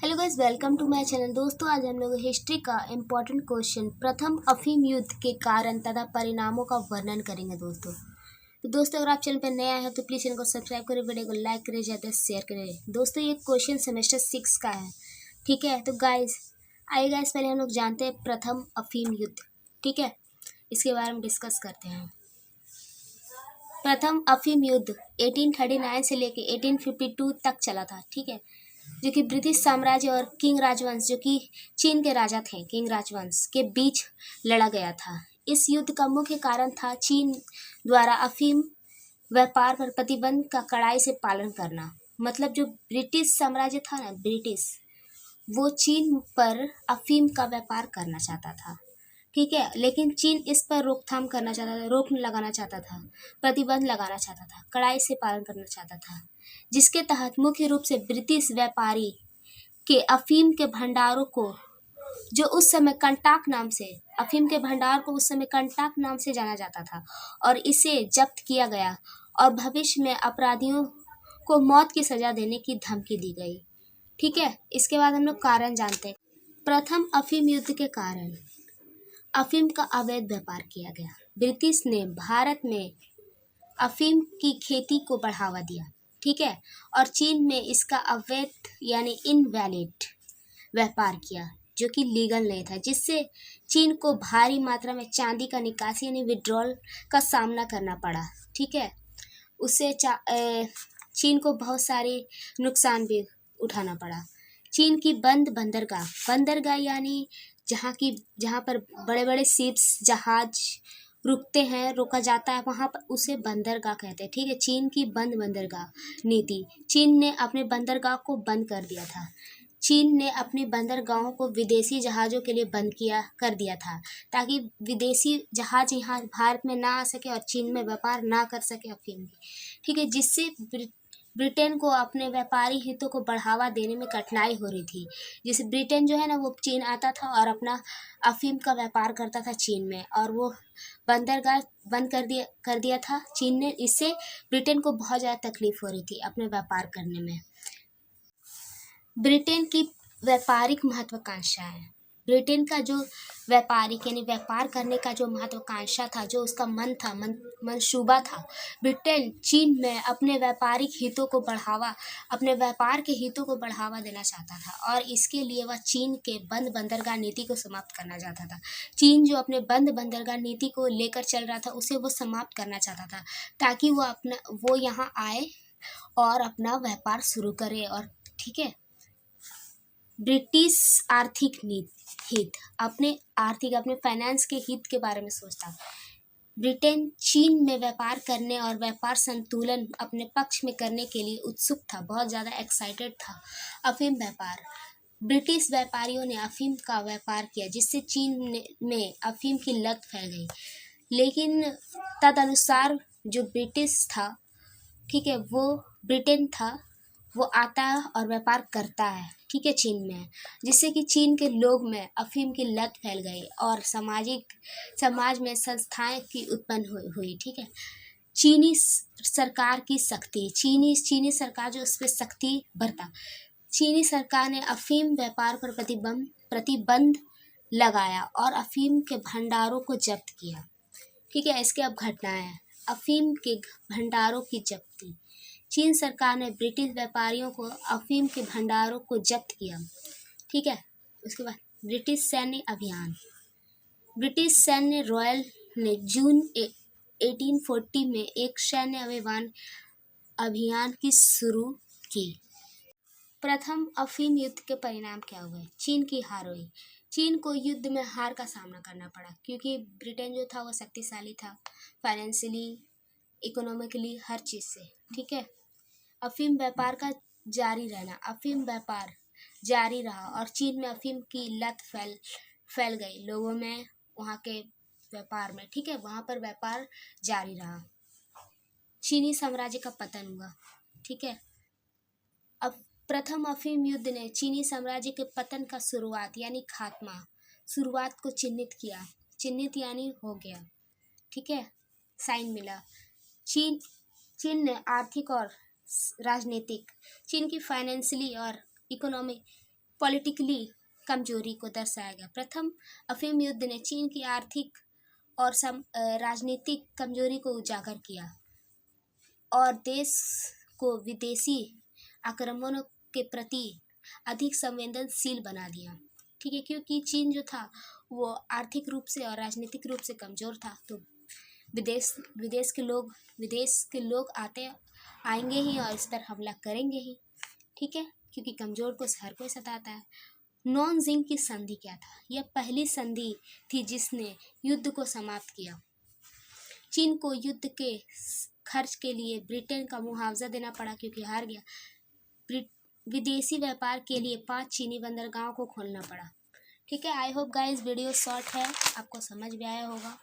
Hello guys, welcome to my channel. दोस्तों, आज हम लोग हिस्ट्री का इम्पोर्टेंट क्वेश्चन प्रथम अफीम युद्ध के कारण तथा परिणामों का वर्णन करेंगे। दोस्तों अगर आप चैनल पर नया है तो प्लीज़ चैनल को सब्सक्राइब करें, वीडियो को लाइक करें, ज़्यादा शेयर करें। दोस्तों ये क्वेश्चन सेमेस्टर 6 का है। ठीक है, तो गाइस आइए गाइस पहले हम लोग जानते हैं प्रथम अफीम युद्ध। ठीक है, इसके बारे में डिस्कस करते हैं। प्रथम अफीम युद्ध 1839 से लेकर 1852 तक चला था। ठीक है, जो कि ब्रिटिश साम्राज्य और किंग राजवंश, जो कि चीन के राजा थे, किंग राजवंश के बीच लड़ा गया था। इस युद्ध का मुख्य कारण था चीन द्वारा अफीम व्यापार पर प्रतिबंध का कड़ाई से पालन करना। मतलब जो ब्रिटिश साम्राज्य था ना, ब्रिटिश, वो चीन पर अफीम का व्यापार करना चाहता था। ठीक है, लेकिन चीन इस पर रोकथाम करना चाहता था, रोक लगाना चाहता था, प्रतिबंध लगाना चाहता था, कड़ाई से पालन करना चाहता था, जिसके तहत मुख्य रूप से ब्रिटिश व्यापारी के अफीम के भंडारों को, जो उस समय कंटाक नाम से, अफीम के भंडार को उस समय कंटाक नाम से जाना जाता था, और इसे जब्त किया गया और भविष्य में अपराधियों को मौत की सजा देने की धमकी दी गई। ठीक है, इसके बाद हम लोग कारण जानते हैं। प्रथम अफीम युद्ध के कारण अफीम का अवैध व्यापार किया गया। ब्रिटिश ने भारत में अफीम की खेती को बढ़ावा दिया। ठीक है, और चीन में इसका अवैध यानी इनवैलिड व्यापार किया, जो कि लीगल नहीं था, जिससे चीन को भारी मात्रा में चांदी का निकासी यानी विड्रॉल का सामना करना पड़ा। ठीक है, उससे चीन को बहुत सारे नुकसान भी उठाना पड़ा। चीन की बंदरगाह यानी जहाँ पर बड़े बड़े शिप्स, जहाज रुकते हैं, रोका जाता है, वहाँ पर उसे बंदरगाह कहते हैं। ठीक है, चीन की बंदरगाह नीति, चीन ने अपने बंदरगाह को बंद कर दिया था। चीन ने अपनी बंदरगाहों को विदेशी जहाज़ों के लिए बंद कर दिया था, ताकि विदेशी जहाज यहाँ भारत में ना आ सके और चीन में व्यापार ना कर सके अफीम की। ठीक है, जिससे ब्रिटेन को अपने व्यापारी हितों को बढ़ावा देने में कठिनाई हो रही थी। जैसे ब्रिटेन जो है ना, वो चीन आता था और अपना अफीम का व्यापार करता था चीन में, और वो बंदरगाह बंद कर दिया था चीन ने। इससे ब्रिटेन को बहुत ज़्यादा तकलीफ हो रही थी अपने व्यापार करने में। ब्रिटेन की व्यापारिक महत्वाकांक्षाएं। ब्रिटेन का जो व्यापारिक यानी व्यापार करने का जो महत्वाकांक्षा था, जो उसका मंसूबा था, ब्रिटेन चीन में अपने व्यापारिक हितों को अपने व्यापार के हितों को बढ़ावा देना चाहता था, और इसके लिए वह चीन के बंद बंदरगाह नीति को समाप्त करना चाहता था। चीन जो अपने बंद बंदरगाह नीति को लेकर चल रहा था, उसे वो समाप्त करना चाहता था, ताकि वो यहाँ आए और अपना व्यापार शुरू करे। और ठीक है, ब्रिटिश आर्थिक हित, अपने फाइनेंस के हित के बारे में सोचता। ब्रिटेन चीन में व्यापार करने और व्यापार संतुलन अपने पक्ष में करने के लिए उत्सुक था, बहुत ज़्यादा एक्साइटेड था। अफीम व्यापार, ब्रिटिश व्यापारियों ने अफीम का व्यापार किया, जिससे चीन में अफीम की लत फैल गई। लेकिन तदनुसार जो ब्रिटिश था, ठीक है, वो ब्रिटेन था, वो आता है और व्यापार करता है, ठीक है, चीन में, जिससे कि चीन के लोग में अफीम की लत फैल गई और समाज में संस्थाएं की उत्पन्न हुई। ठीक है, चीनी सरकार की सख्ती, चीनी सरकार जो उस पर सख्ती बरता। चीनी सरकार ने अफीम व्यापार पर प्रतिबंध लगाया और अफीम के भंडारों को जब्त किया। ठीक है, इसके अब घटनाएं। अफीम के भंडारों की जब्ती। चीन सरकार ने ब्रिटिश व्यापारियों को अफीम के भंडारों को जब्त किया। ठीक है, उसके बाद ब्रिटिश सैन्य अभियान। ब्रिटिश सैन्य रॉयल ने जून 1840 में एक सैन्य अभियान की शुरू की। प्रथम अफीम युद्ध के परिणाम क्या हुए? चीन की हार हुई। चीन को युद्ध में हार का सामना करना पड़ा, क्योंकि ब्रिटेन जो था वो शक्तिशाली था, फाइनेंशियली, इकोनॉमिकली, हर चीज़ से। ठीक है, अफीम व्यापार का अफीम व्यापार जारी रहा और चीन में अफीम की लत फैल गई लोगों में, वहाँ के व्यापार में। ठीक है, वहाँ पर व्यापार जारी रहा। चीनी साम्राज्य का पतन हुआ। ठीक है, अब प्रथम अफीम युद्ध ने चीनी साम्राज्य के पतन का शुरुआत को चिन्हित यानी हो गया। ठीक है, साइन मिला। चीन ने आर्थिक और राजनीतिक, चीन की फाइनेंशियली और इकोनॉमिक पॉलिटिकली कमजोरी को दर्शाया गया। प्रथम अफीम युद्ध ने चीन की आर्थिक और राजनीतिक कमजोरी को उजागर किया और देश को विदेशी आक्रमणों के प्रति अधिक संवेदनशील बना दिया। ठीक है, क्योंकि चीन जो था वो आर्थिक रूप से और राजनीतिक रूप से कमज़ोर था, तो विदेश के लोग आएंगे ही और इस पर हमला करेंगे ही। ठीक है, क्योंकि कमज़ोर को हर कोई सताता है। नॉनजिंग की संधि क्या था? यह पहली संधि थी जिसने युद्ध को समाप्त किया। चीन को युद्ध के खर्च के लिए ब्रिटेन का मुआवजा देना पड़ा क्योंकि हार गया। विदेशी व्यापार के लिए 5 चीनी बंदरगाहों को खोलना पड़ा। ठीक है, I hope guys video short है, आपको समझ में आया होगा।